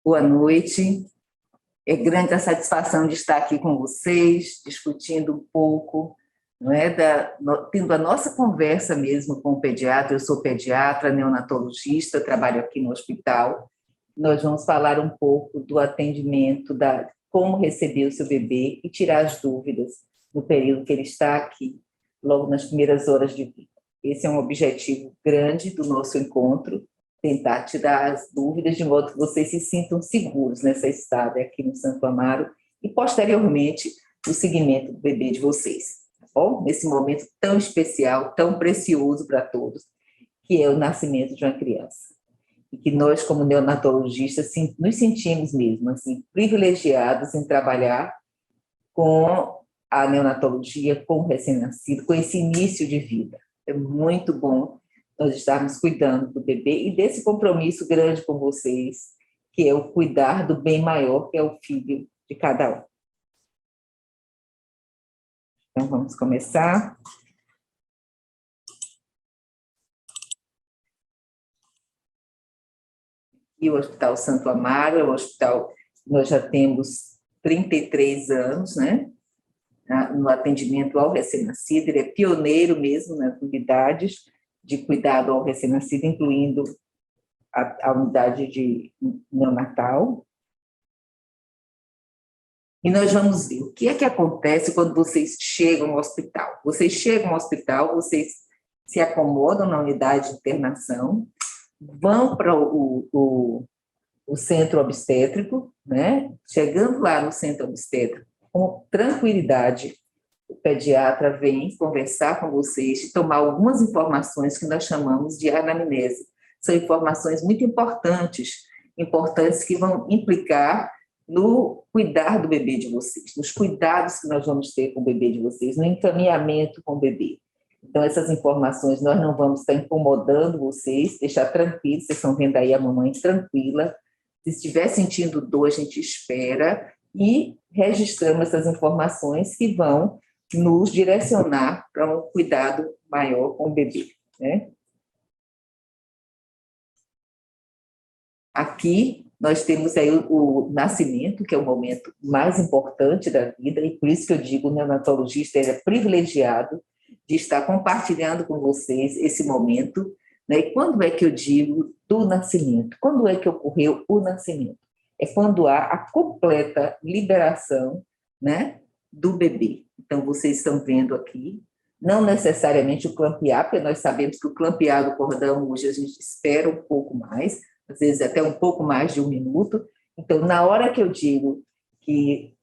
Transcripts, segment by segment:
Boa noite. É grande a satisfação de estar aqui com vocês, discutindo um pouco, não é, tendo a nossa conversa mesmo com o pediatra. Eu sou pediatra, neonatologista, trabalho aqui no hospital. Nós vamos falar um pouco do atendimento, como receber o seu bebê e tirar as dúvidas no período que ele está aqui, logo nas primeiras horas de vida. Esse é um objetivo grande do nosso encontro, tentar tirar as dúvidas de modo que vocês se sintam seguros nessa estada aqui no Santo Amaro e, posteriormente, o seguimento do bebê de vocês, tá bom? Nesse momento tão especial, tão precioso para todos, que é o nascimento de uma criança. E que nós, como neonatologistas, nos sentimos mesmo assim, privilegiados em trabalhar com a neonatologia, com o recém-nascido, com esse início de vida. É muito bom nós estarmos cuidando do bebê e desse compromisso grande com vocês, que é o cuidar do bem maior, que é o filho de cada um. Então, vamos começar. E o Hospital Santo Amaro é um hospital que nós já temos 33 anos, né? No atendimento ao recém-nascido. Ele é pioneiro mesmo nas unidades de cuidado ao recém-nascido, incluindo a unidade de neonatal. E nós vamos ver o que é que acontece quando vocês chegam ao hospital. Vocês chegam ao hospital, vocês se acomodam na unidade de internação, vão para o centro obstétrico, né? Chegando lá no centro obstétrico, com tranquilidade, o pediatra vem conversar com vocês e tomar algumas informações que nós chamamos de anamnese. São informações muito importantes que vão implicar no cuidar do bebê de vocês, nos cuidados que nós vamos ter com o bebê de vocês, no encaminhamento com o bebê. Então, essas informações nós não vamos estar incomodando vocês, deixar tranquilos, vocês estão vendo aí a mamãe tranquila. Se estiver sentindo dor, a gente espera e registramos essas informações que vão nos direcionar para um cuidado maior com o bebê, né? Aqui nós temos aí o nascimento, que é o momento mais importante da vida, e por isso que eu digo, o neonatologista é privilegiado de estar compartilhando com vocês esse momento, né? E quando é que eu digo do nascimento? Quando é que ocorreu o nascimento? É quando há a completa liberação, né, do bebê. Então, vocês estão vendo aqui, não necessariamente o clampear, porque nós sabemos que o clampear do cordão, hoje a gente espera um pouco mais, às vezes até um pouco mais de 1 minuto. Então, na hora que eu digo que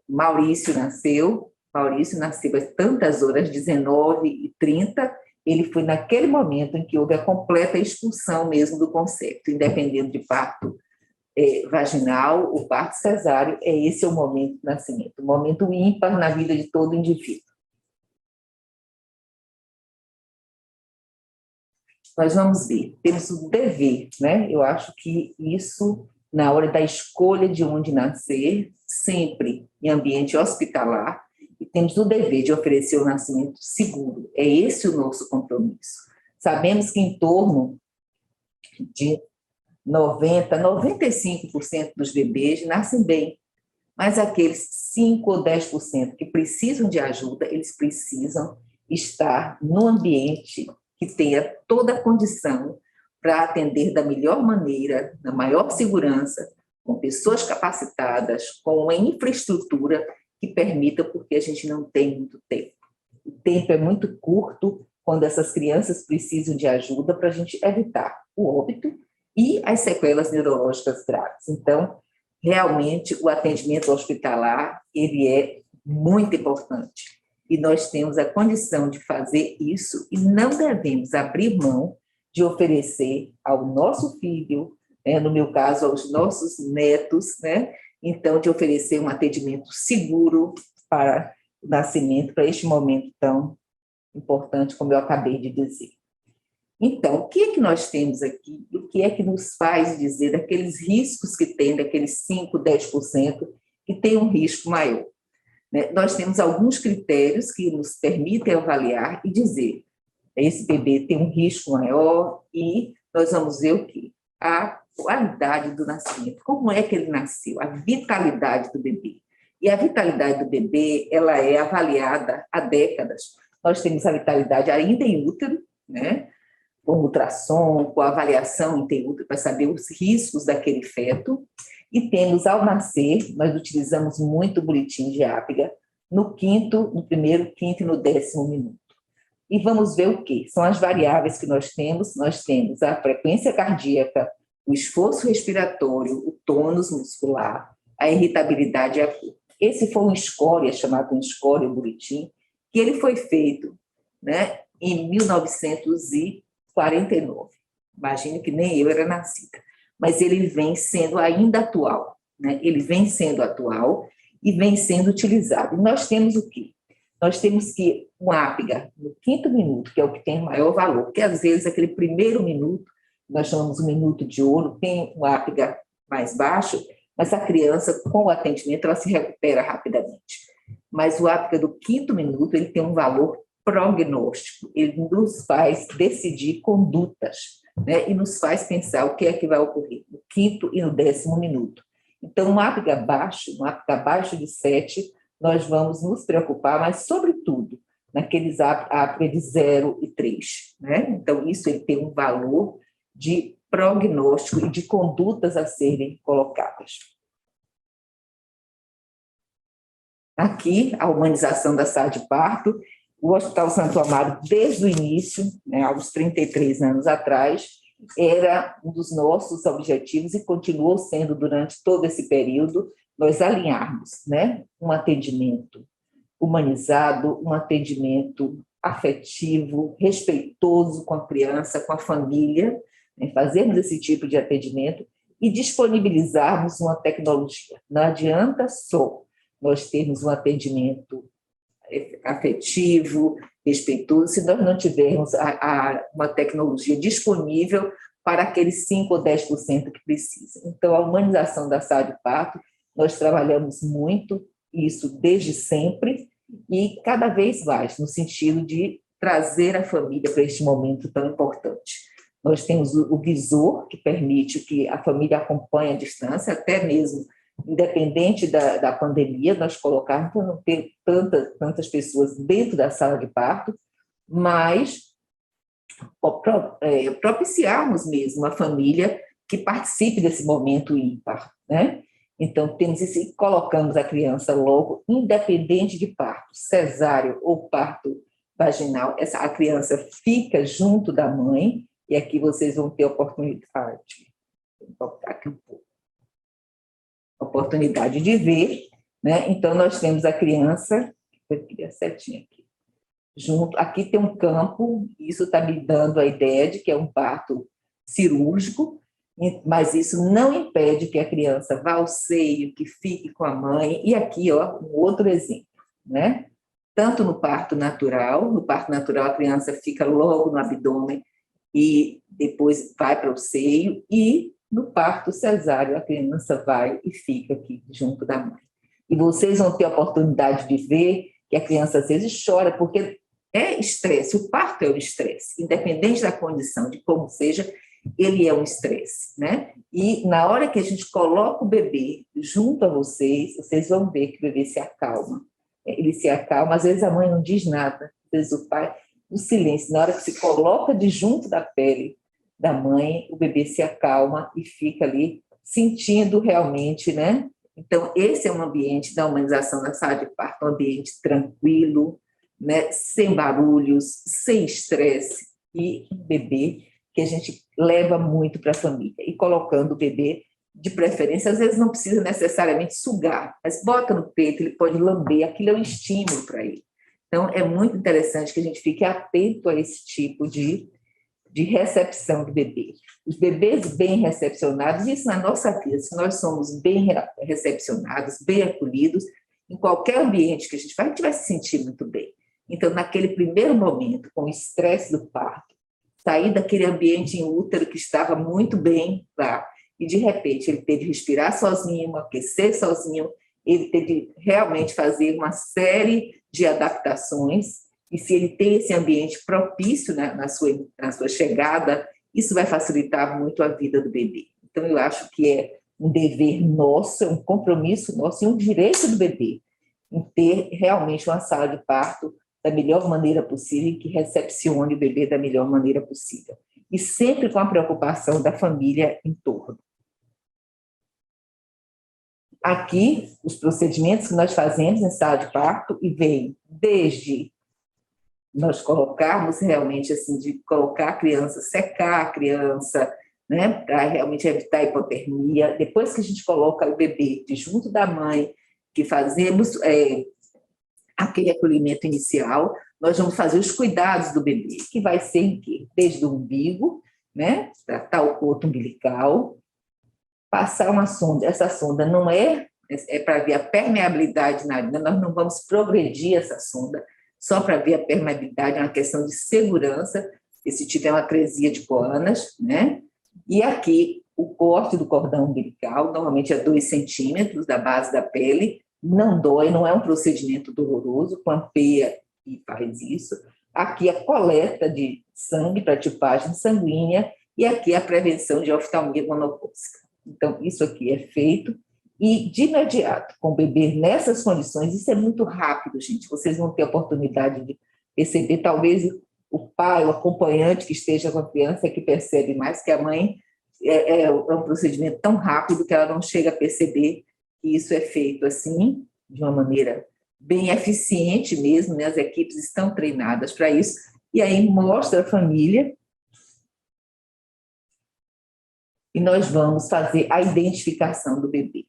Maurício nasceu às tantas horas, 19h30, ele foi naquele momento em que houve a completa expulsão mesmo do concepto, independente de parto vaginal ou parto cesáreo, esse é o momento do nascimento, um momento ímpar na vida de todo indivíduo. Nós vamos ver, temos o dever, né? Eu acho que isso, na hora da escolha de onde nascer, sempre em ambiente hospitalar, e temos o dever de oferecer o nascimento seguro. É esse o nosso compromisso. Sabemos que em torno de 95% dos bebês nascem bem, mas aqueles 5 ou 10% que precisam de ajuda, eles precisam estar no ambiente que tenha toda a condição para atender da melhor maneira, na maior segurança, com pessoas capacitadas, com uma infraestrutura que permita, porque a gente não tem muito tempo. O tempo é muito curto quando essas crianças precisam de ajuda para a gente evitar o óbito e as sequelas neurológicas graves. Então, realmente, o atendimento hospitalar, ele é muito importante. E nós temos a condição de fazer isso e não devemos abrir mão de oferecer ao nosso filho, né, no meu caso, aos nossos netos, né, então, de oferecer um atendimento seguro para o nascimento, para este momento tão importante, como eu acabei de dizer. Então, o que é que nós temos aqui? O que é que nos faz dizer daqueles riscos que tem, daqueles 5, 10% que tem um risco maior? Nós temos alguns critérios que nos permitem avaliar e dizer esse bebê tem um risco maior e nós vamos ver o quê? a qualidade do nascimento, como é que ele nasceu, a vitalidade do bebê. E a vitalidade do bebê, ela é avaliada há décadas. Nós temos a vitalidade ainda em útero, né? Com ultrassom, com avaliação intraútero para saber os riscos daquele feto, e temos ao nascer, nós utilizamos muito o boletim de Apgar no primeiro, quinto e no 10º minuto. E vamos ver o que? São as variáveis que nós temos a frequência cardíaca, o esforço respiratório, o tônus muscular, a irritabilidade e a cor. Esse foi um score, chamado um score, um boletim, que ele foi feito, né, em 1949. Imagine que nem eu era nascida. Mas ele vem sendo ainda atual, né? Ele vem sendo atual e vem sendo utilizado. E nós temos o quê? Nós temos que um Apgar, no 5º minuto, que é o que tem maior valor, porque às vezes aquele primeiro minuto, nós chamamos o minuto de ouro, tem um Apgar mais baixo, mas a criança, com o atendimento, ela se recupera rapidamente. Mas o Apgar do 5º minuto, ele tem um valor prognóstico, ele nos faz decidir condutas, né, e nos faz pensar o que é que vai ocorrer no 5º e no 10º minuto. Então, um Apgar abaixo de 7, nós vamos nos preocupar, mas, sobretudo, naqueles Apgar de 0 e 3. Né? Então, isso ele tem um valor de prognóstico e de condutas a serem colocadas. Aqui, a humanização da sala de parto. O Hospital Santo Amaro, desde o início, né, aos 33 anos atrás, era um dos nossos objetivos e continuou sendo durante todo esse período, nós alinharmos, né, um atendimento humanizado, um atendimento afetivo, respeitoso com a criança, com a família, né, fazermos esse tipo de atendimento e disponibilizarmos uma tecnologia. Não adianta só nós termos um atendimento afetivo, respeitoso, se nós não tivermos uma tecnologia disponível para aqueles 5 ou 10% que precisam. Então, a humanização da sala de parto, nós trabalhamos muito isso desde sempre e cada vez mais, no sentido de trazer a família para este momento tão importante. Nós temos o visor, que permite que a família acompanhe à distância, até mesmo independente da pandemia, nós colocarmos para não ter tantas pessoas dentro da sala de parto, mas propiciarmos mesmo a família que participe desse momento ímpar, né? Então, colocamos a criança logo, independente de parto, cesáreo ou parto vaginal, a criança fica junto da mãe, e aqui vocês vão ter oportunidade, vou colocar aqui um pouco, oportunidade de ver, né? Então, nós temos a criança, eu queria setinha aqui, junto, aqui tem um campo, isso está me dando a ideia de que é um parto cirúrgico, mas isso não impede que a criança vá ao seio, que fique com a mãe, e aqui, ó, um outro exemplo, né? Tanto no parto natural a criança fica logo no abdômen e depois vai para o seio, e no parto cesáreo, a criança vai e fica aqui junto da mãe. E vocês vão ter a oportunidade de ver que a criança às vezes chora, porque é estresse, o parto é um estresse, independente da condição, de como seja, ele é um estresse, né? E na hora que a gente coloca o bebê junto a vocês, vocês vão ver que o bebê se acalma. Ele se acalma, às vezes a mãe não diz nada, às vezes o pai, o silêncio, na hora que se coloca de junto da pele da mãe, o bebê se acalma e fica ali sentindo realmente, né? Então, esse é um ambiente da humanização da sala de parto, um ambiente tranquilo, né? Sem barulhos, sem estresse, e um bebê que a gente leva muito para a família, e colocando o bebê, de preferência, às vezes não precisa necessariamente sugar, mas bota no peito, ele pode lamber, aquilo é um estímulo para ele. Então, é muito interessante que a gente fique atento a esse tipo de recepção do bebê. Os bebês bem recepcionados, isso na nossa vida, se nós somos bem recepcionados, bem acolhidos, em qualquer ambiente que a gente vai se sentir muito bem. Então, naquele primeiro momento, com o estresse do parto, sair daquele ambiente em útero que estava muito bem lá, e de repente ele teve de respirar sozinho, aquecer sozinho, ele teve de realmente fazer uma série de adaptações, e se ele tem esse ambiente propício na sua chegada, isso vai facilitar muito a vida do bebê. Então, eu acho que é um dever nosso, é um compromisso nosso e um direito do bebê em ter realmente uma sala de parto da melhor maneira possível e que recepcione o bebê da melhor maneira possível. E sempre com a preocupação da família em torno. Aqui, os procedimentos que nós fazemos em sala de parto e vem desde nós colocarmos realmente assim, de colocar a criança, secar a criança, né, para realmente evitar a hipotermia. Depois que a gente coloca o bebê de junto da mãe, que fazemos aquele acolhimento inicial, nós vamos fazer os cuidados do bebê, que vai ser em quê? Desde o umbigo, né, tratar o corpo umbilical, passar uma sonda. Essa sonda não é para ver a permeabilidade na urina, nós não vamos progredir essa sonda só para ver a permeabilidade, é uma questão de segurança, e se tiver uma atresia de coanas, né? E aqui, o corte do cordão umbilical, normalmente é 2 centímetros da base da pele, não dói, não é um procedimento doloroso, clampeia e faz isso. Aqui a coleta de sangue para tipagem sanguínea e aqui a prevenção de oftalmia monocócica. Então, isso aqui é feito e, de imediato, com o bebê nessas condições, isso é muito rápido, gente, vocês vão ter a oportunidade de perceber, talvez o pai, o acompanhante que esteja com a criança é que percebe mais que a mãe, é um procedimento tão rápido que ela não chega a perceber que isso é feito assim, de uma maneira bem eficiente mesmo, né? As equipes estão treinadas para isso, e aí mostra a família. E nós vamos fazer a identificação do bebê.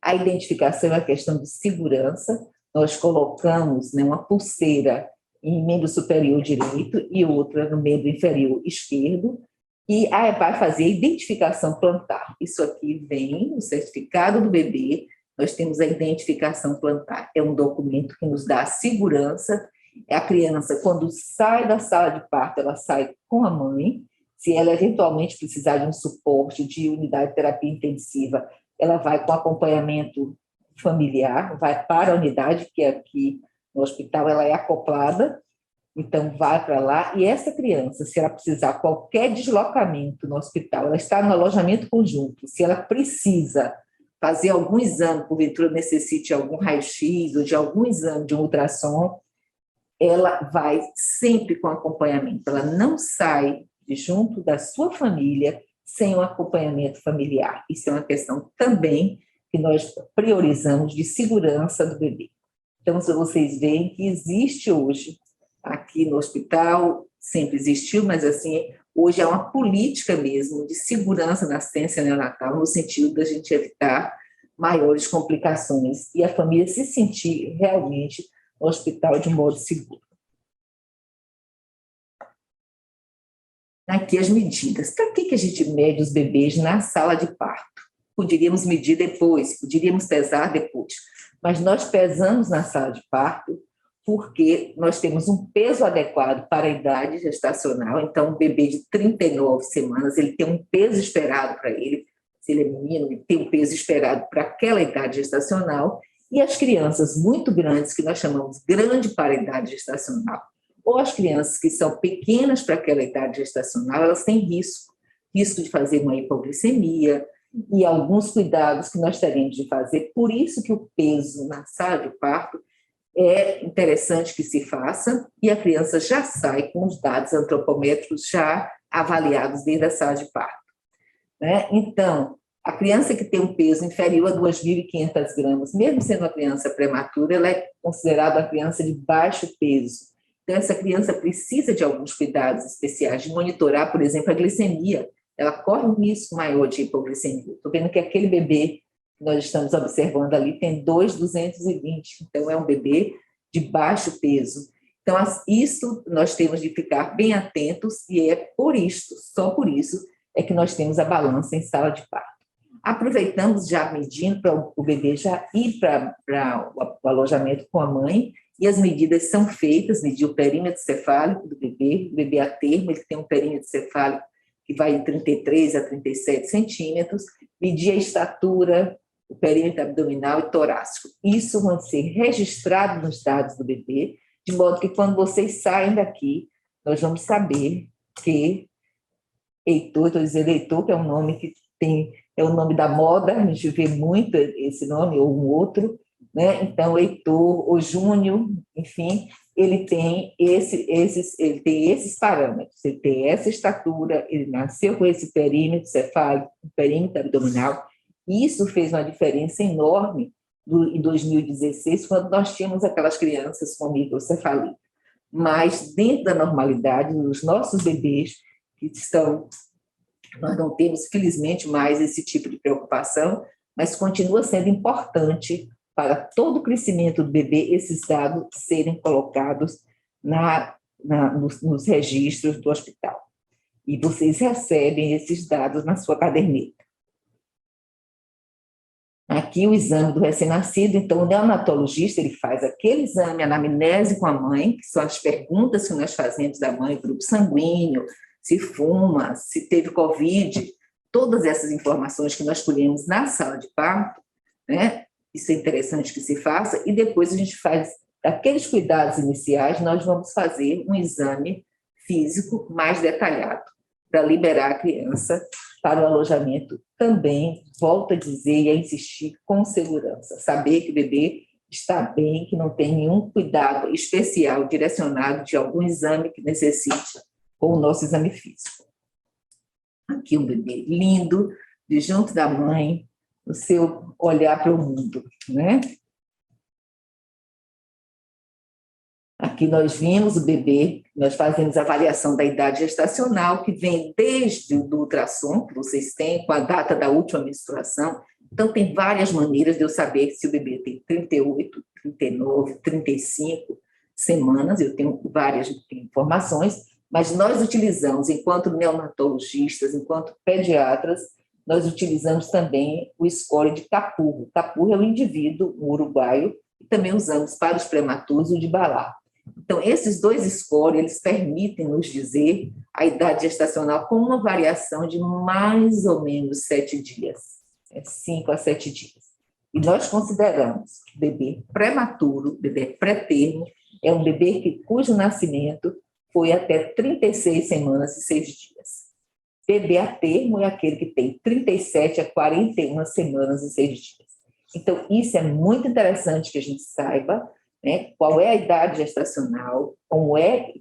A identificação é uma questão de segurança, nós colocamos, né, uma pulseira em membro superior direito e outra no membro inferior esquerdo, e vai fazer a identificação plantar. Isso aqui vem, o certificado do bebê, nós temos a identificação plantar, é um documento que nos dá a segurança, a criança, quando sai da sala de parto, ela sai com a mãe, se ela eventualmente precisar de um suporte de unidade de terapia intensiva, ela vai com acompanhamento familiar, vai para a unidade, que aqui no hospital ela é acoplada, então vai para lá, e essa criança, se ela precisar qualquer deslocamento no hospital, ela está no alojamento conjunto, se ela precisa fazer algum exame, porventura necessite algum raio-x ou de algum exame de um ultrassom, ela vai sempre com acompanhamento, ela não sai de junto da sua família sem um acompanhamento familiar. Isso é uma questão também que nós priorizamos de segurança do bebê. Então, se vocês veem que existe hoje, aqui no hospital, sempre existiu, mas assim, hoje é uma política mesmo de segurança na assistência neonatal, no sentido da gente evitar maiores complicações e a família se sentir realmente no hospital de modo seguro. Aqui as medidas. Para que a gente mede os bebês na sala de parto? Poderíamos medir depois, poderíamos pesar depois, mas nós pesamos na sala de parto porque nós temos um peso adequado para a idade gestacional, então um bebê de 39 semanas, ele tem um peso esperado para ele, se ele é menino, ele tem um peso esperado para aquela idade gestacional, e as crianças muito grandes, que nós chamamos grande para a idade gestacional, ou as crianças que são pequenas para aquela idade gestacional, elas têm risco de fazer uma hipoglicemia, e alguns cuidados que nós teremos de fazer, por isso que o peso na sala de parto é interessante que se faça, e a criança já sai com os dados antropométricos já avaliados desde a sala de parto, né? Então, a criança que tem um peso inferior a 2.500 gramas, mesmo sendo uma criança prematura, ela é considerada uma criança de baixo peso. Então, essa criança precisa de alguns cuidados especiais, de monitorar, por exemplo, a glicemia. Ela corre um risco maior de hipoglicemia. Estou vendo que aquele bebê que nós estamos observando ali tem 2,220, então é um bebê de baixo peso. Então, isso nós temos de ficar bem atentos, e é por isso, só por isso, é que nós temos a balança em sala de parto. Aproveitamos já medindo para o bebê já ir para o alojamento com a mãe, e as medidas são feitas, medir o perímetro cefálico do bebê, o bebê a termo, ele tem um perímetro cefálico que vai de 33 a 37 centímetros, medir a estatura, o perímetro abdominal e torácico. Isso vai ser registrado nos dados do bebê, de modo que quando vocês saem daqui, nós vamos saber que Heitor, estou dizendo Heitor, que é um nome que tem, é o nome da moda, a gente vê muito esse nome, ou um outro, né? Então, Heitor, ou Júnior, enfim, ele tem esses parâmetros, ele tem essa estatura, ele nasceu com esse perímetro cefálico, perímetro abdominal, e isso fez uma diferença enorme em 2016, quando nós tínhamos aquelas crianças com microcefalia. Mas, dentro da normalidade, os nossos bebês que estão, nós não temos, felizmente, mais esse tipo de preocupação, mas continua sendo importante para todo o crescimento do bebê esses dados serem colocados nos registros do hospital. E vocês recebem esses dados na sua caderneta. Aqui o exame do recém-nascido, então o neonatologista ele faz aquele exame, anamnese com a mãe, que são as perguntas que nós fazemos da mãe, grupo sanguíneo, se fuma, se teve Covid, todas essas informações que nós colhemos na sala de parto, né? Isso é interessante que se faça, e depois a gente faz, daqueles cuidados iniciais, nós vamos fazer um exame físico mais detalhado, para liberar a criança para o alojamento também, volto a dizer e a insistir, com segurança, saber que o bebê está bem, que não tem nenhum cuidado especial direcionado de algum exame que necessite com o nosso exame físico. Aqui um bebê lindo, de junto da mãe, o seu olhar para o mundo, né? Aqui nós vimos o bebê, nós fazemos a avaliação da idade gestacional, que vem desde o ultrassom, que vocês têm, com a data da última menstruação. Então, tem várias maneiras de eu saber se o bebê tem 38, 39, 35 semanas, eu tenho várias informações, mas nós utilizamos, enquanto neonatologistas, enquanto pediatras, nós utilizamos também o score de Capurro. Capurro é o indivíduo, o uruguaio, e também usamos para os prematuros o de Balar. Então, esses dois scores, eles permitem nos dizer a idade gestacional com uma variação de mais ou menos 7 dias, 5 a 7 dias. E nós consideramos que bebê prematuro, bebê pré-termo, é um bebê cujo nascimento foi até 36 semanas e 6 dias. Bebê a termo é aquele que tem 37 a 41 semanas e 6 dias. Então, isso é muito interessante que a gente saiba, né, qual é a idade gestacional,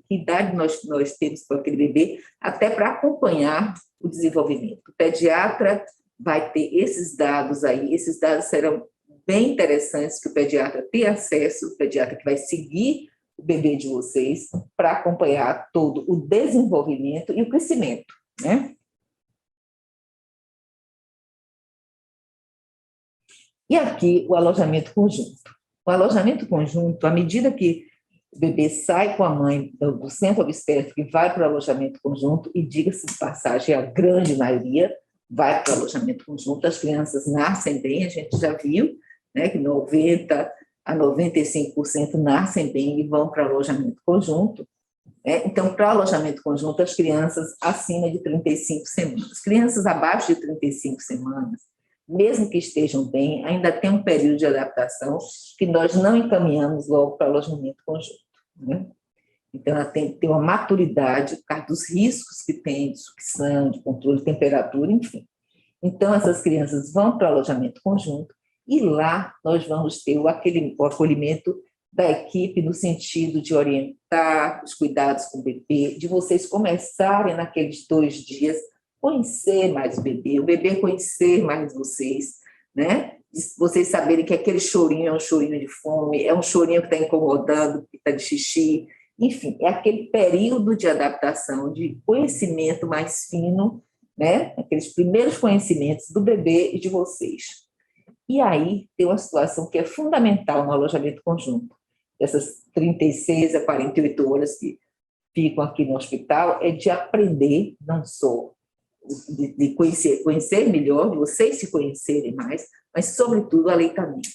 que idade nós temos para aquele bebê, até para acompanhar o desenvolvimento. O pediatra vai ter esses dados aí, esses dados serão bem interessantes que o pediatra tenha acesso, o pediatra que vai seguir o bebê de vocês, para acompanhar todo o desenvolvimento e o crescimento, né? E aqui o alojamento conjunto. O alojamento conjunto, à medida que o bebê sai com a mãe do centro obstétrico e vai para o alojamento conjunto, e diga-se de passagem, a grande maioria vai para o alojamento conjunto, as crianças nascem bem, a gente já viu, né, que 90% a 95% nascem bem e vão para o alojamento conjunto. Então, para o alojamento conjunto, as crianças acima de 35 semanas. Crianças abaixo de 35 semanas, mesmo que estejam bem, ainda tem um período de adaptação que nós não encaminhamos logo para o alojamento conjunto, né? Então, ela tem que ter uma maturidade por causa dos riscos que tem de sucção, de controle de temperatura, enfim. Então, essas crianças vão para o alojamento conjunto e lá nós vamos ter o acolhimento da equipe no sentido de orientar os cuidados com o bebê, de vocês começarem naqueles 2 dias conhecer mais o bebê conhecer mais vocês, né? Vocês saberem que aquele chorinho é um chorinho de fome, é um chorinho que está incomodando, que está de xixi, enfim, é aquele período de adaptação, de conhecimento mais fino, né? Aqueles primeiros conhecimentos do bebê e de vocês. E aí tem uma situação que é fundamental no alojamento conjunto, essas 36 a 48 horas que ficam aqui no hospital, é de aprender, não só de conhecer melhor, de vocês se conhecerem mais, mas, sobretudo, o aleitamento.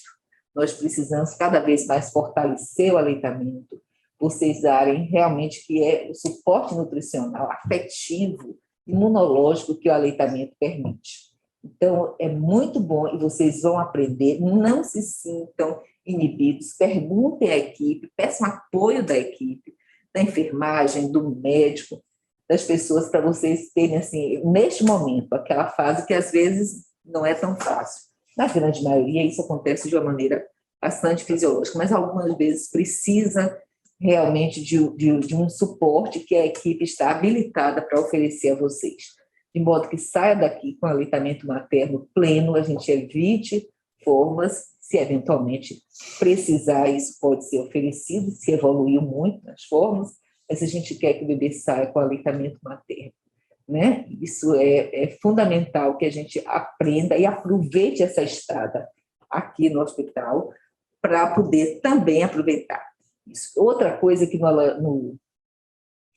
Nós precisamos cada vez mais fortalecer o aleitamento, vocês darem realmente que é o suporte nutricional, afetivo, imunológico que o aleitamento permite. Então, é muito bom e vocês vão aprender, não se sintam inibidos, perguntem à equipe, peçam apoio da equipe, da enfermagem, do médico, das pessoas para vocês terem, assim, neste momento, aquela fase que às vezes não é tão fácil. Na grande maioria, isso acontece de uma maneira bastante fisiológica, mas algumas vezes precisa realmente de um suporte que a equipe está habilitada para oferecer a vocês. De modo que saia daqui com aleitamento materno pleno, a gente evite formas, se eventualmente precisar, isso pode ser oferecido, se evoluiu muito nas formas, mas a gente quer que o bebê saia com aleitamento materno, né? Isso é fundamental que a gente aprenda e aproveite essa estada aqui no hospital para poder também aproveitar isso. Outra coisa que no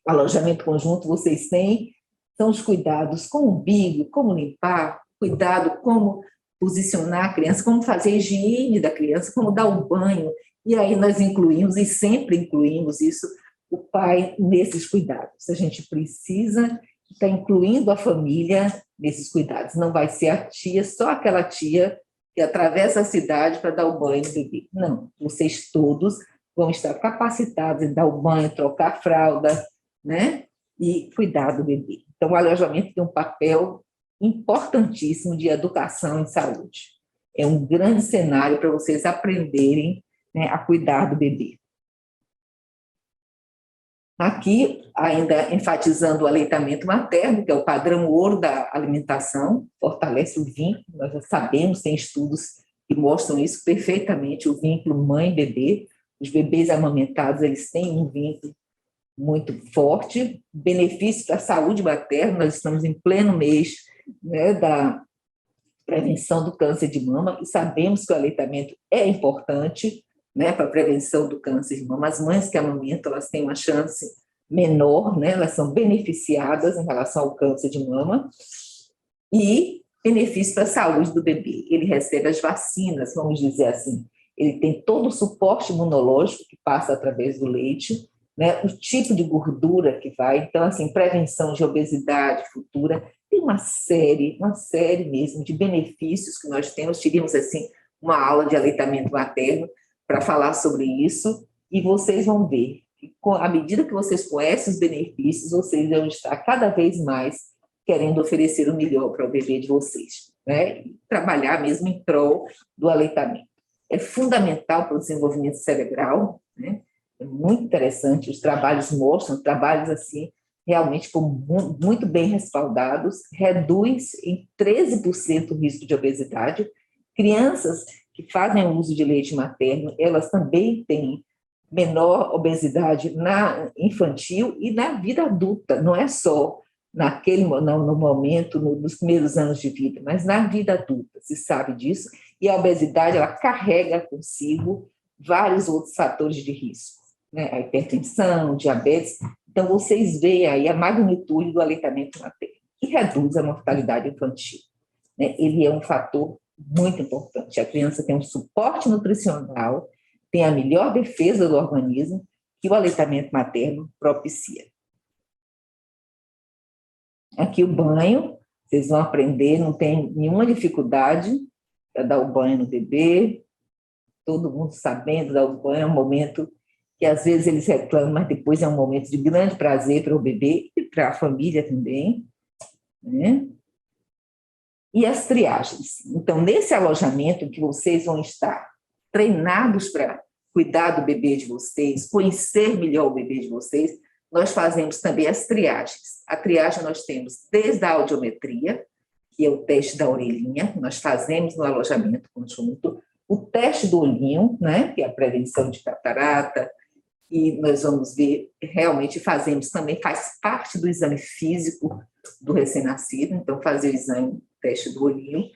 alojamento conjunto vocês têm são os cuidados com o umbigo, como limpar, cuidado como posicionar a criança, como fazer a higiene da criança, como dar o banho. E aí nós incluímos, e sempre incluímos isso, o pai nesses cuidados. A gente precisa estar incluindo a família nesses cuidados. Não vai ser a tia, só aquela tia que atravessa a cidade para dar o banho no bebê. Não, vocês todos vão estar capacitados em dar o banho, trocar a fralda, né? E cuidar do bebê. Então, o alojamento tem um papel importantíssimo de educação em saúde. É um grande cenário para vocês aprenderem, né, a cuidar do bebê. Aqui, ainda enfatizando o aleitamento materno, que é o padrão ouro da alimentação, fortalece o vínculo, nós já sabemos, tem estudos que mostram isso perfeitamente, o vínculo mãe-bebê. Os bebês amamentados, eles têm um vínculo muito forte, benefício para a saúde materna, nós estamos em pleno mês, né, da prevenção do câncer de mama, e sabemos que o aleitamento é importante, né, para a prevenção do câncer de mama. As mães que amamentam, elas têm uma chance menor, né, elas são beneficiadas em relação ao câncer de mama, e benefício para a saúde do bebê. Ele recebe as vacinas, vamos dizer assim, ele tem todo o suporte imunológico que passa através do leite, né, o tipo de gordura que vai, então, assim, prevenção de obesidade futura, tem uma série mesmo de benefícios que nós temos. Tivemos, assim, uma aula de aleitamento materno para falar sobre isso, e vocês vão ver que, à medida que vocês conhecem os benefícios, vocês vão estar cada vez mais querendo oferecer o melhor para o bebê de vocês, né? E trabalhar mesmo em prol do aleitamento. É fundamental para o desenvolvimento cerebral, né? É muito interessante, os trabalhos mostram, trabalhos assim, realmente muito bem respaldados, reduz em 13% o risco de obesidade. Crianças que fazem uso de leite materno, elas também têm menor obesidade na infantil e na vida adulta, não é só no momento, nos primeiros anos de vida, mas na vida adulta, se sabe disso, e a obesidade, ela carrega consigo vários outros fatores de risco, né? A hipertensão, diabetes. Então, vocês veem aí a magnitude do aleitamento materno, que reduz a mortalidade infantil, né? Ele é um fator muito importante. A criança tem um suporte nutricional, tem a melhor defesa do organismo que o aleitamento materno propicia. Aqui o banho, vocês vão aprender, não tem nenhuma dificuldade para dar o banho no bebê, todo mundo sabendo dar o banho, é um momento que às vezes eles reclamam, mas depois é um momento de grande prazer para o bebê e para a família também, né? E as triagens. Então, nesse alojamento que vocês vão estar treinados para cuidar do bebê de vocês, conhecer melhor o bebê de vocês, nós fazemos também as triagens. A triagem nós temos desde a audiometria, que é o teste da orelhinha, que nós fazemos no alojamento conjunto, o teste do olhinho, né, que é a prevenção de catarata, e nós vamos ver, realmente fazemos também, faz parte do exame físico do recém-nascido, então fazer o exame, teste do olhinho,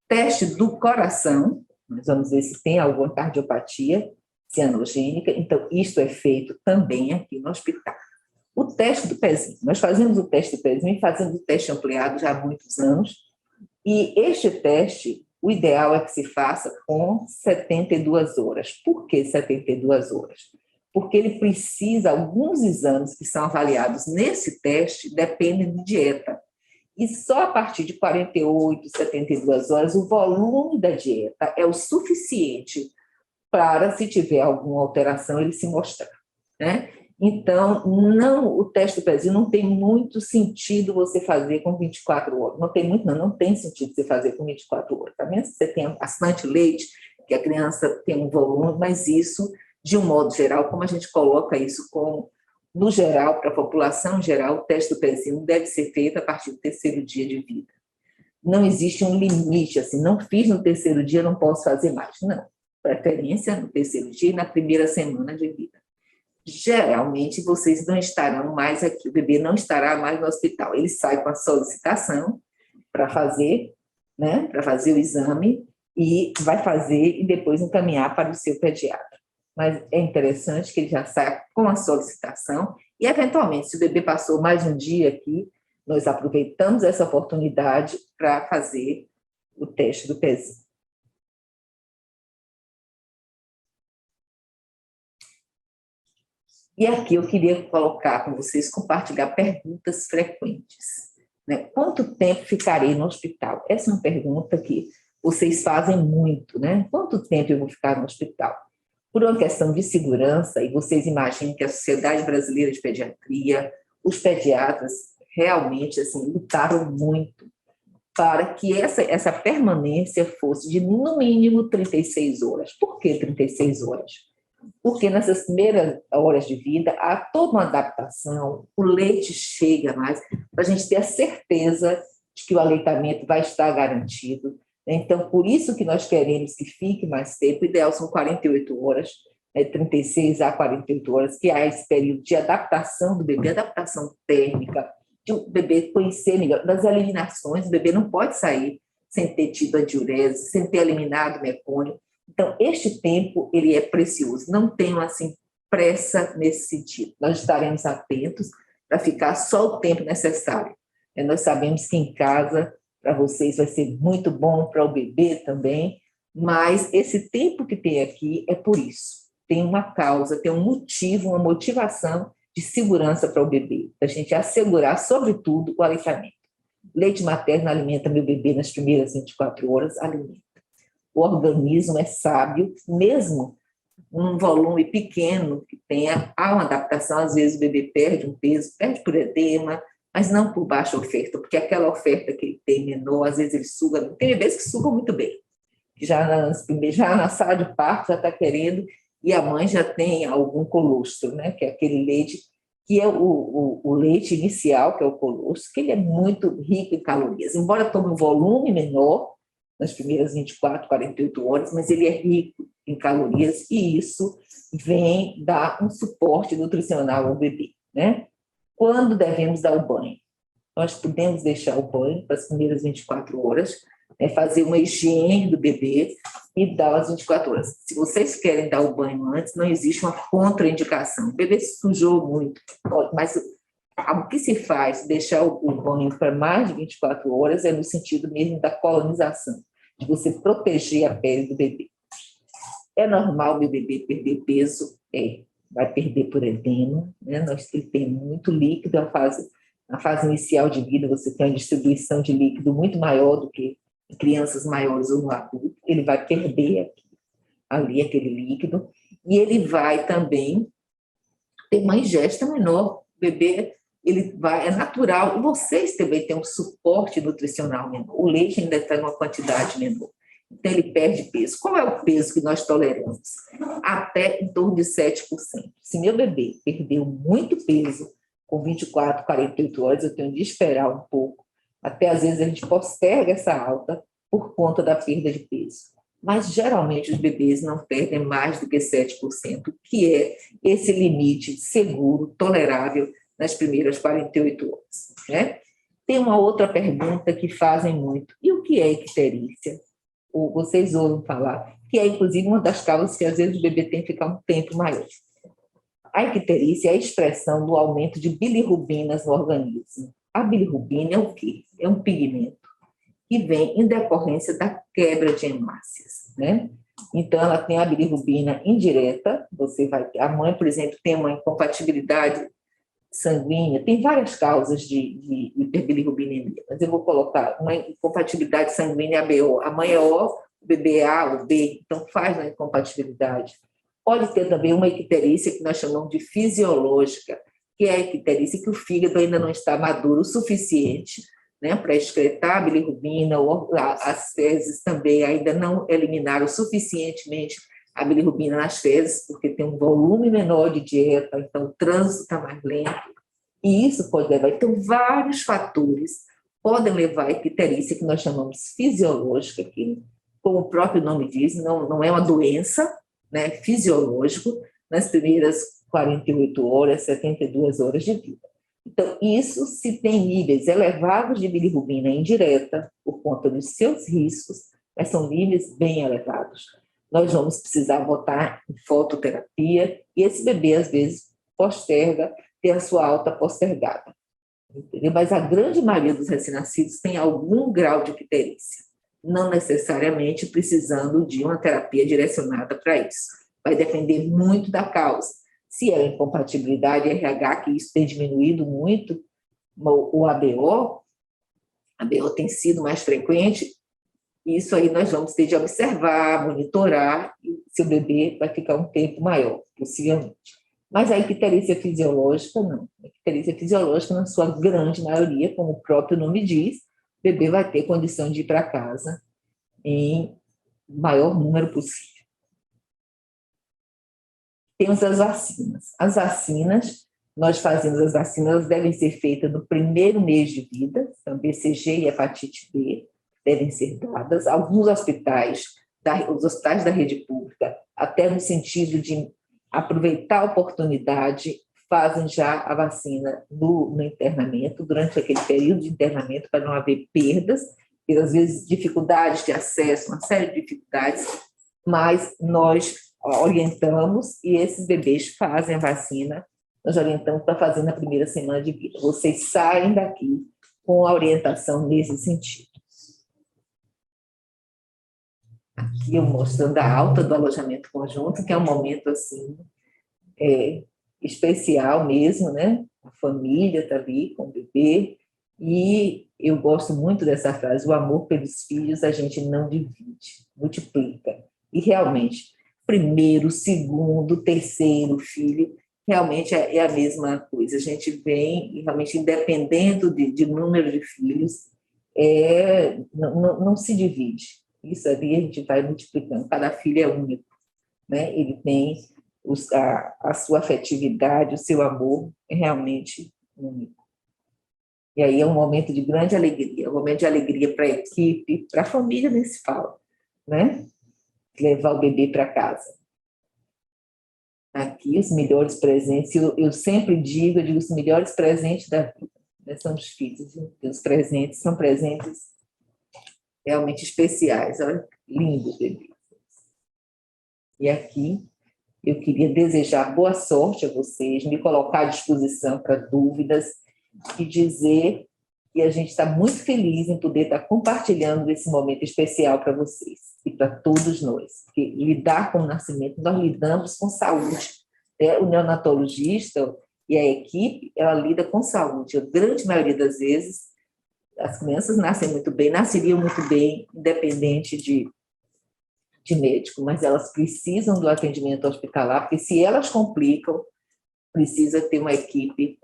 teste do coração, nós vamos ver se tem alguma cardiopatia cianogênica, então isto é feito também aqui no hospital. O teste do pezinho, nós fazemos o teste do pezinho e fazemos o teste ampliado já há muitos anos, e este teste, o ideal é que se faça com 72 horas. Por que 72 horas? Porque ele precisa, alguns exames que são avaliados nesse teste dependem de dieta. E só a partir de 48, 72 horas, o volume da dieta é o suficiente para, se tiver alguma alteração, ele se mostrar, né? Então, não, o teste do pezinho não tem muito sentido você fazer com 24 horas. Não tem muito, não tem sentido você fazer com 24 horas. Tá vendo? Você tem bastante leite, que a criança tem um volume, mas isso, de um modo geral, como a gente coloca isso como, no geral, para a população geral, o teste do pezinho deve ser feito a partir do terceiro dia de vida. Não existe um limite, assim, não fiz no terceiro dia, não posso fazer mais. Não. Preferência no terceiro dia e na primeira semana de vida. Geralmente, vocês não estarão mais aqui, o bebê não estará mais no hospital. Ele sai com a solicitação para fazer, né, para fazer o exame e vai fazer e depois encaminhar para o seu pediatra. Mas é interessante que ele já saia com a solicitação e, eventualmente, se o bebê passou mais um dia aqui, nós aproveitamos essa oportunidade para fazer o teste do pezinho. E aqui eu queria colocar com vocês, compartilhar perguntas frequentes. Né? Quanto tempo ficarei no hospital? Essa é uma pergunta que vocês fazem muito, né? Quanto tempo eu vou ficar no hospital? Por uma questão de segurança, e vocês imaginem que a Sociedade Brasileira de Pediatria, os pediatras realmente assim, lutaram muito para que essa permanência fosse de, no mínimo, 36 horas. Por que 36 horas? Porque nessas primeiras horas de vida há toda uma adaptação, o leite chega mais, para a gente ter a certeza de que o aleitamento vai estar garantido. Então, por isso que nós queremos que fique mais tempo, o ideal são 48 horas, 36 a 48 horas, que há esse período de adaptação do bebê, adaptação térmica, de o bebê conhecer melhor, das eliminações, o bebê não pode sair sem ter tido a diurese, sem ter eliminado o mecônio. Então, este tempo, ele é precioso. Não tenham, assim, pressa nesse sentido. Nós estaremos atentos para ficar só o tempo necessário. Nós sabemos que em casa, para vocês, vai ser muito bom, para o bebê também, mas esse tempo que tem aqui é por isso. Tem uma causa, tem um motivo, uma motivação de segurança para o bebê, para a gente assegurar, sobretudo, o aleitamento. Leite materno alimenta meu bebê nas primeiras 24 horas, alimenta. O organismo é sábio, mesmo um volume pequeno que tenha, há uma adaptação, às vezes o bebê perde um peso, perde por edema, mas não por baixa oferta, porque aquela oferta que ele tem menor, às vezes ele suga, tem bebês que sugam muito bem, que já na sala de parto já está querendo, e a mãe já tem algum colostro, né, que é aquele leite, que é o leite inicial, que é o colostro, que ele é muito rico em calorias, embora tome um volume menor, nas primeiras 24, 48 horas, mas ele é rico em calorias e isso vem dar um suporte nutricional ao bebê, né? Quando devemos dar o banho? Nós podemos deixar o banho para as primeiras 24 horas, né, fazer uma higiene do bebê e dar as 24 horas. Se vocês querem dar o banho antes, não existe uma contraindicação. O bebê se sujou muito, mas o que se faz, deixar o banho para mais de 24 horas, é no sentido mesmo da colonização, de você proteger a pele do bebê. É normal o bebê perder peso? Vai perder por edema, né? Ele tem muito líquido, na fase inicial de vida você tem uma distribuição de líquido muito maior do que em crianças maiores ou no adulto, ele vai perder ali aquele líquido, e ele vai também ter uma ingesta menor, o bebê é natural, e vocês também têm um suporte nutricional menor, o leite ainda está em uma quantidade menor, então ele perde peso. Qual é o peso que nós toleramos? Até em torno de 7%. Se meu bebê perdeu muito peso, com 24, 48 horas, eu tenho de esperar um pouco, até às vezes a gente posterga essa alta por conta da perda de peso. Mas geralmente os bebês não perdem mais do que 7%, que é esse limite seguro, tolerável, nas primeiras 48 horas. Né? Tem uma outra pergunta que fazem muito: e o que é icterícia? Ou vocês ouvem falar, que é inclusive uma das causas que às vezes o bebê tem que ficar um tempo maior. A icterícia é a expressão do aumento de bilirrubinas no organismo. A bilirrubina é o quê? É um pigmento que vem em decorrência da quebra de hemácias, né? Então, ela tem a bilirrubina indireta, a mãe, por exemplo, tem uma incompatibilidade sanguínea, tem várias causas de hiperbilirrubinemia, mas eu vou colocar uma incompatibilidade sanguínea ABO, a mãe é O, o bebê é A ou B, então faz uma incompatibilidade. Pode ter também uma icterícia que nós chamamos de fisiológica, que é a icterícia que o fígado ainda não está maduro o suficiente, né, para excretar a bilirrubina, ou as fezes também ainda não eliminaram suficientemente a bilirrubina nas fezes, porque tem um volume menor de dieta, então o trânsito está mais lento, e isso pode levar. Então, vários fatores podem levar à icterícia, que nós chamamos fisiológica, que, como o próprio nome diz, não é uma doença, né, fisiológico, nas primeiras 48 horas, 72 horas de vida. Então, isso se tem níveis elevados de bilirrubina indireta, por conta dos seus riscos, mas são níveis bem elevados. Nós vamos precisar botar em fototerapia, e esse bebê, às vezes, posterga, ter a sua alta postergada. Entendeu? Mas a grande maioria dos recém-nascidos tem algum grau de icterícia, não necessariamente precisando de uma terapia direcionada para isso. Vai depender muito da causa. Se é incompatibilidade RH, que isso tem diminuído muito, o ABO tem sido mais frequente, isso aí nós vamos ter de observar, monitorar, e seu bebê vai ficar um tempo maior, possivelmente. Mas a icterícia fisiológica, não. A icterícia fisiológica, na sua grande maioria, como o próprio nome diz, o bebê vai ter condição de ir para casa em maior número possível. Temos as vacinas. As vacinas, nós fazemos as vacinas, elas devem ser feitas no primeiro mês de vida, então BCG e hepatite B devem ser dadas. Alguns hospitais, os hospitais da rede pública, até no sentido de aproveitar a oportunidade, fazem já a vacina no internamento, durante aquele período de internamento, para não haver perdas, e às vezes dificuldades de acesso, uma série de dificuldades, mas nós orientamos, e esses bebês fazem a vacina, nós orientamos para fazer na primeira semana de vida. Vocês saem daqui com a orientação nesse sentido. Aqui eu mostrando a alta do alojamento conjunto, que é um momento assim, especial mesmo, né? A família está ali com o bebê, e eu gosto muito dessa frase: o amor pelos filhos a gente não divide, multiplica. E realmente, primeiro, segundo, terceiro filho, realmente é a mesma coisa. A gente vem, e realmente, independendo de número de filhos, não se divide. Isso ali a gente vai multiplicando. Cada filho é único, né? Ele tem a sua afetividade, o seu amor é realmente único. E aí é um momento de grande alegria, um momento de alegria para a equipe, para a família, nem se fala, né? Levar o bebê para casa. Aqui, os melhores presentes, eu sempre digo, os melhores presentes da vida, né, são os filhos, e os presentes são presentes realmente especiais. Olha, lindo bebê. E aqui, eu queria desejar boa sorte a vocês, me colocar à disposição para dúvidas e dizer que a gente está muito feliz em poder estar compartilhando esse momento especial para vocês e para todos nós. Porque lidar com o nascimento, nós lidamos com saúde. O neonatologista e a equipe, ela lida com saúde. A grande maioria das vezes, as crianças nascem muito bem, nasceriam muito bem, independente de médico, mas elas precisam do atendimento hospitalar, porque se elas complicam, precisa ter uma equipe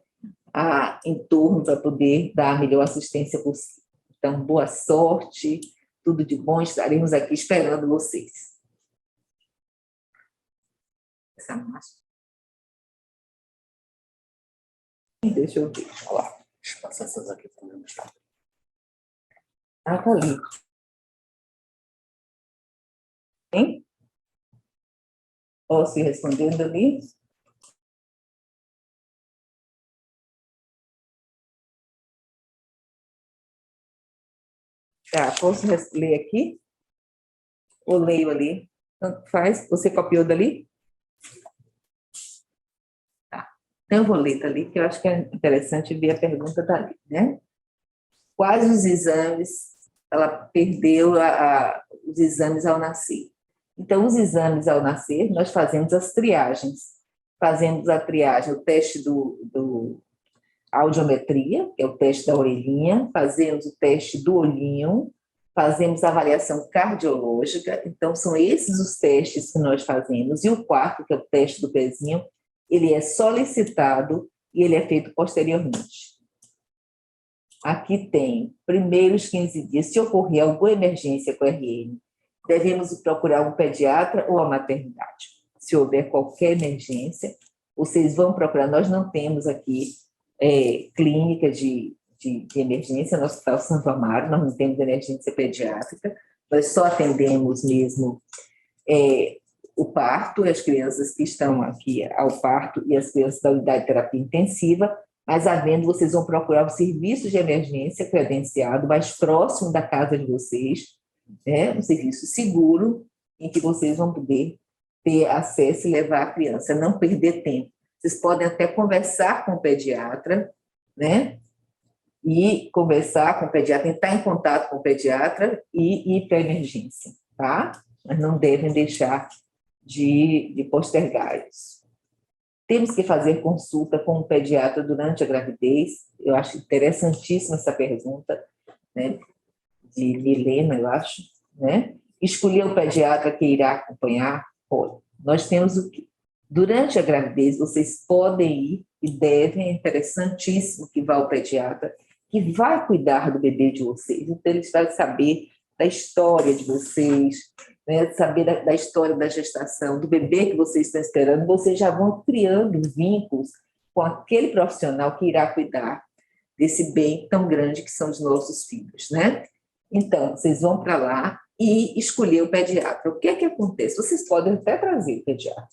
em torno para poder dar a melhor assistência possível. Então, boa sorte, tudo de bom, estaremos aqui esperando vocês. Essa máscara. Deixa eu ver. Olha lá. Deixa eu passar essas aqui para o mostrar. Tá ali. Hein? Posso ir respondendo ali? Tá, posso ler aqui? Ou leio ali? Tanto faz. Você copiou dali? Tá. Então, eu vou ler dali, que eu acho que é interessante ver a pergunta dali, né? Quais os exames ela perdeu os exames ao nascer? Então, os exames ao nascer, nós fazemos as triagens. Fazemos a triagem, o teste a audiometria, que é o teste da orelhinha, fazemos o teste do olhinho, fazemos avaliação cardiológica, então são esses os testes que nós fazemos, e o quarto, que é o teste do pezinho, ele é solicitado e ele é feito posteriormente. Aqui tem, primeiros 15 dias, se ocorrer alguma emergência com RN, devemos procurar um pediatra ou a maternidade. Se houver qualquer emergência, vocês vão procurar. Nós não temos aqui clínica de emergência no Hospital Santo Amaro, nós não temos emergência pediátrica, nós só atendemos mesmo o parto, as crianças que estão aqui ao parto e as crianças da unidade de terapia intensiva, mas havendo, vocês vão procurar o serviço de emergência credenciado mais próximo da casa de vocês, um serviço seguro, em que vocês vão poder ter acesso e levar a criança, não perder tempo. Vocês podem até conversar com o pediatra, e conversar com o pediatra, entrar em contato com o pediatra e ir para a emergência, tá? Mas não devem deixar de postergar isso. Temos que fazer consulta com o pediatra durante a gravidez. Eu acho interessantíssima essa pergunta, de Milena, eu acho, Escolher o pediatra que irá acompanhar. Olha, nós temos o quê? Durante a gravidez, vocês podem ir e devem, é interessantíssimo que vá ao pediatra, que vai cuidar do bebê de vocês. Então, ele vai saber da história de vocês, saber da história da gestação, do bebê que vocês estão esperando. Vocês já vão criando vínculos com aquele profissional que irá cuidar desse bem tão grande que são os nossos filhos, Então, vocês vão para lá e escolher o pediatra. O que é que acontece? Vocês podem até trazer o pediatra,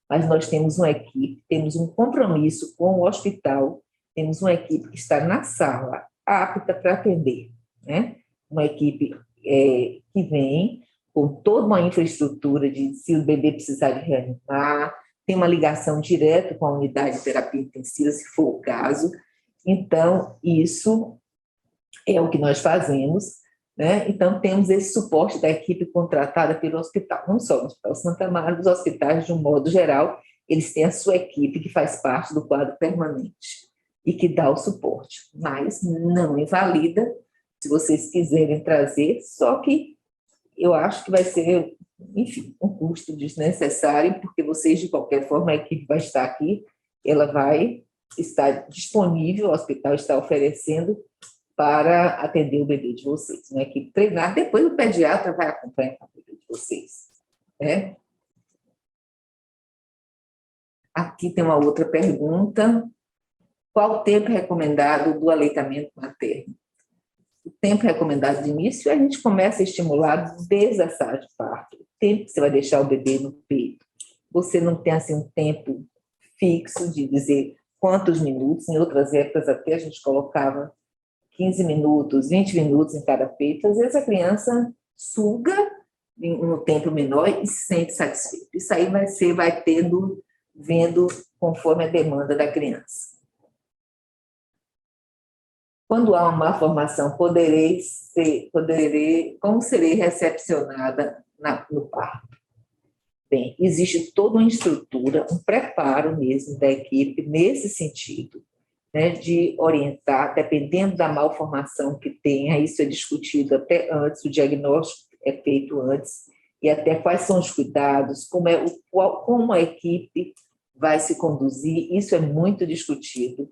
mas nós temos uma equipe, temos um compromisso com o hospital, temos uma equipe que está na sala, apta para atender, Uma equipe que vem com toda uma infraestrutura de, se o bebê precisar de reanimar, tem uma ligação direta com a unidade de terapia intensiva, se for o caso. Então, isso é o que nós fazemos, Então, temos esse suporte da equipe contratada pelo hospital, não só no Hospital Santa Amaro, os hospitais, de um modo geral, eles têm a sua equipe que faz parte do quadro permanente e que dá o suporte, mas não invalida se vocês quiserem trazer, só que eu acho que vai ser, enfim, um custo desnecessário, porque vocês, de qualquer forma, a equipe vai estar aqui, ela vai estar disponível, o hospital está oferecendo para atender o bebê de vocês, uma equipe treinada, depois o pediatra vai acompanhar o bebê de vocês, Aqui tem uma outra pergunta. Qual o tempo recomendado do aleitamento materno? O tempo recomendado de início, a gente começa a estimular desde a sala de parto, o tempo que você vai deixar o bebê no peito. Você não tem assim um tempo fixo de dizer quantos minutos, em outras épocas até a gente colocava 15 minutos, 20 minutos em cada peito. Às vezes a criança suga no tempo menor e se sente satisfeita. Isso aí vai vendo conforme a demanda da criança. Quando há uma malformação, como serei recepcionada no parto? Bem, existe toda uma estrutura, um preparo mesmo da equipe nesse sentido, de orientar, dependendo da malformação que tenha, isso é discutido até antes, o diagnóstico é feito antes, e até quais são os cuidados, como a equipe vai se conduzir, isso é muito discutido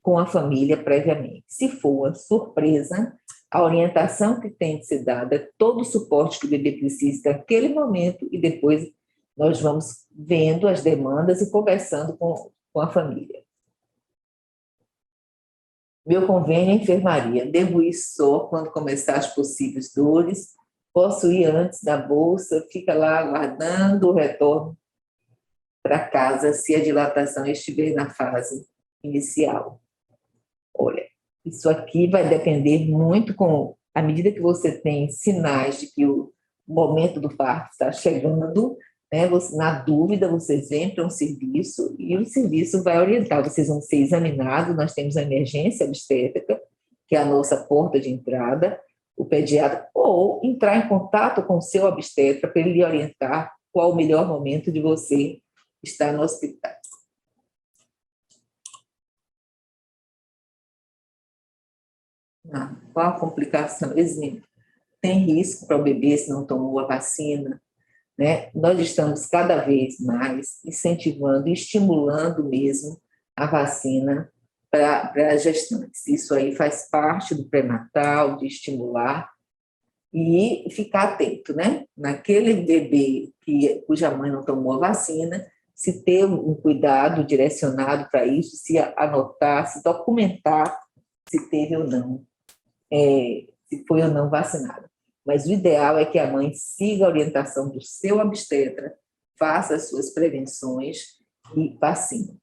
com a família previamente. Se for uma surpresa, a orientação que tem que ser dada, todo o suporte que o bebê precisa naquele momento, e depois nós vamos vendo as demandas e conversando com a família. Meu convênio é enfermaria. Devo ir só quando começar as possíveis dores? Posso ir antes da bolsa? Fica lá aguardando o retorno para casa se a dilatação estiver na fase inicial. Olha, isso aqui vai depender muito à medida que você tem sinais de que o momento do parto está chegando, na dúvida, vocês vêm para um serviço e o serviço vai orientar. Vocês vão ser examinados, nós temos a emergência obstétrica, que é a nossa porta de entrada, o pediatra, ou entrar em contato com o seu obstetra para ele lhe orientar qual o melhor momento de você estar no hospital. Qual a complicação? Exemplo, tem risco para o bebê se não tomou a vacina, né? Nós estamos cada vez mais incentivando, estimulando mesmo a vacina para as gestantes. Isso aí faz parte do pré-natal, de estimular e ficar atento, né? Naquele bebê cuja mãe não tomou a vacina, se ter um cuidado direcionado para isso, se anotar, se documentar se teve ou não, se foi ou não vacinado. Mas o ideal é que a mãe siga a orientação do seu obstetra, faça as suas prevenções e vacine.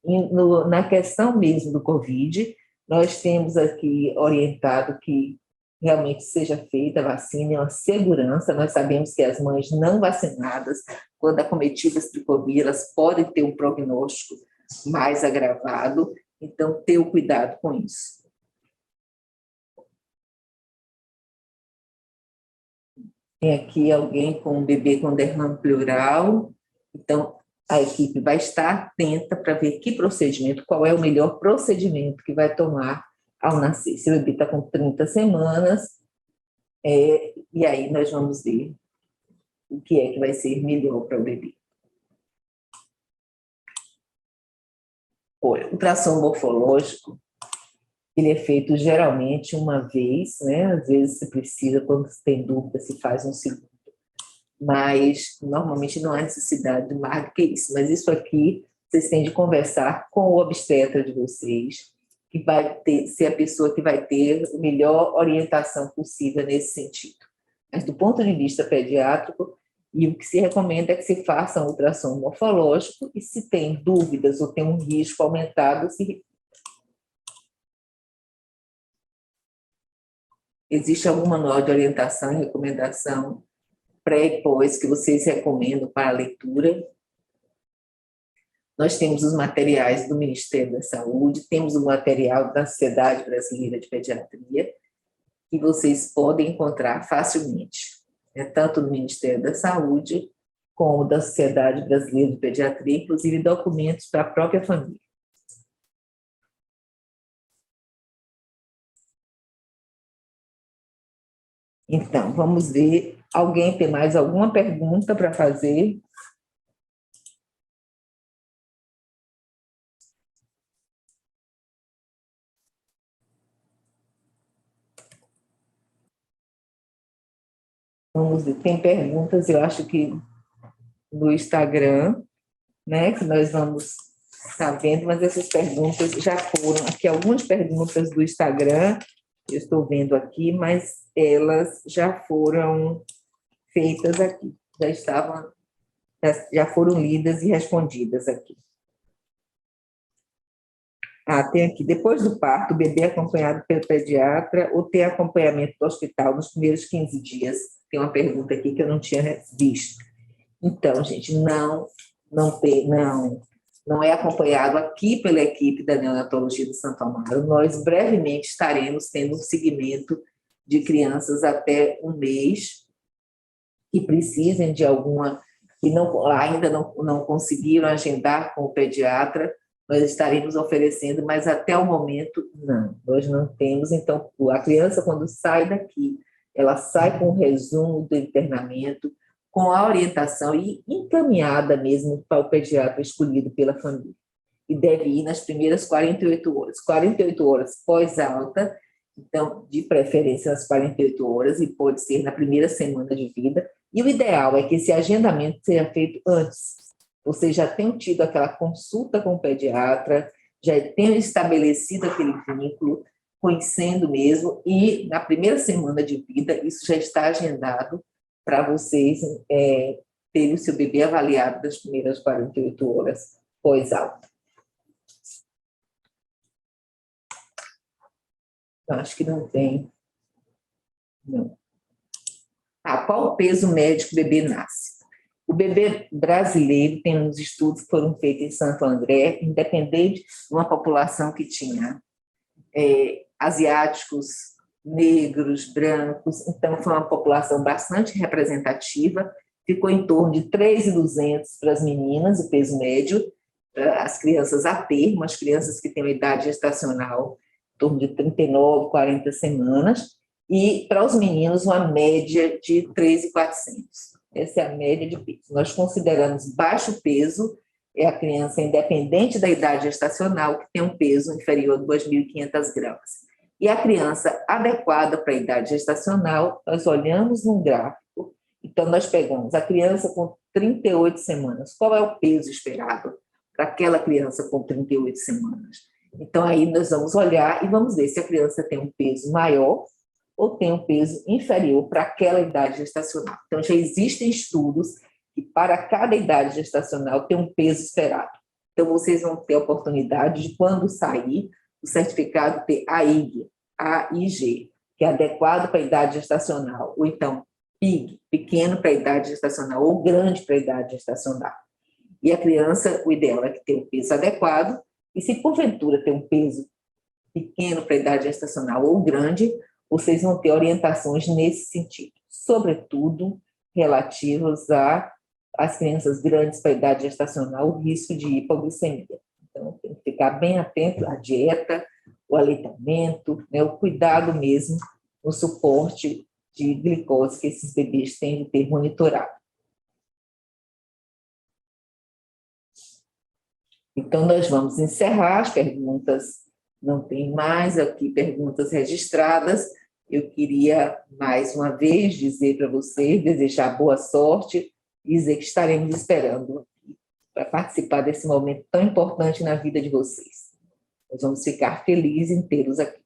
Na questão mesmo do Covid, nós temos aqui orientado que realmente seja feita a vacina, é uma segurança. Nós sabemos que as mães não vacinadas, quando acometidas de Covid, elas podem ter um prognóstico mais agravado, então ter o cuidado com isso. Tem aqui alguém com um bebê com derrame pleural, então a equipe vai estar atenta para ver que procedimento, qual é o melhor procedimento que vai tomar ao nascer. Se o bebê está com 30 semanas, e aí nós vamos ver o que é que vai ser melhor para o bebê. Olha, o ultrassom morfológico, ele é feito geralmente uma vez, né? Às vezes se precisa, quando se tem dúvida, se faz um segundo. Mas normalmente não há necessidade de mais do que isso. Mas isso aqui vocês têm de conversar com o obstetra de vocês, que vai ser a pessoa que vai ter a melhor orientação possível nesse sentido. Mas do ponto de vista pediátrico, e o que se recomenda é que se faça um ultrassom morfológico e se tem dúvidas ou tem um risco aumentado, existe algum manual de orientação e recomendação pré e pós que vocês recomendam para a leitura? Nós temos os materiais do Ministério da Saúde, temos o material da Sociedade Brasileira de Pediatria, que vocês podem encontrar facilmente, tanto no Ministério da Saúde, como da Sociedade Brasileira de Pediatria, inclusive documentos para a própria família. Então, vamos ver. Alguém tem mais alguma pergunta para fazer? Vamos ver. Tem perguntas, eu acho que no Instagram, né, que nós vamos estar vendo, mas essas perguntas já foram, aqui algumas perguntas do Instagram, eu estou vendo aqui, mas elas já foram feitas aqui, já foram lidas e respondidas aqui. Tem aqui, depois do parto, o bebê é acompanhado pelo pediatra ou tem acompanhamento do hospital nos primeiros 15 dias? Tem uma pergunta aqui que eu não tinha visto. Então, gente, não é acompanhado aqui pela equipe da neonatologia de Santo Amaro. Nós brevemente estaremos tendo um segmento de crianças até um mês que precisem de alguma, que ainda não conseguiram agendar com o pediatra, nós estaremos oferecendo, mas até o momento, não, nós não temos. Então, a criança, quando sai daqui, ela sai com o resumo do internamento, com a orientação e encaminhada mesmo para o pediatra escolhido pela família. E deve ir nas primeiras 48 horas. 48 horas pós-alta, então, de preferência nas 48 horas, e pode ser na primeira semana de vida. E o ideal é que esse agendamento seja feito antes. Vocês já tenham tido aquela consulta com o pediatra, já tenham estabelecido aquele vínculo, conhecendo mesmo, e na primeira semana de vida, isso já está agendado para vocês terem o seu bebê avaliado nas primeiras 48 horas pós-alta. Acho que não tem. Não. Qual o peso médio que o bebê nasce? O bebê brasileiro tem uns estudos que foram feitos em Santo André, independente de uma população que tinha asiáticos, negros, brancos, então foi uma população bastante representativa, ficou em torno de 3.200 para as meninas, o peso médio, as crianças a termo, as crianças que têm uma idade gestacional, em torno de 39, 40 semanas, e para os meninos uma média de 13.400. Essa é a média de peso. Nós consideramos baixo peso é a criança independente da idade gestacional que tem um peso inferior a 2.500 gramas. E a criança adequada para a idade gestacional, nós olhamos num gráfico, então nós pegamos a criança com 38 semanas, qual é o peso esperado para aquela criança com 38 semanas? Então aí nós vamos olhar e vamos ver se a criança tem um peso maior ou tem um peso inferior para aquela idade gestacional. Então já existem estudos que para cada idade gestacional tem um peso esperado. Então vocês vão ter a oportunidade de, quando sair o certificado, ter AIG, que é adequado para a idade gestacional, ou então PIG, pequeno para a idade gestacional, ou grande para a idade gestacional. E a criança, o ideal é que tenha um peso adequado, e se porventura tem um peso pequeno para a idade gestacional ou grande, vocês vão ter orientações nesse sentido, sobretudo relativas às crianças grandes para a idade gestacional, o risco de hipoglicemia. Então, tem que ficar bem atento à dieta, o aleitamento, né, o cuidado mesmo, o suporte de glicose que esses bebês têm de ter monitorado. Então, nós vamos encerrar as perguntas, não tem mais aqui perguntas registradas. Eu queria, mais uma vez, dizer para vocês, desejar boa sorte e dizer que estaremos esperando para participar desse momento tão importante na vida de vocês. Nós vamos ficar felizes em tê-los aqui.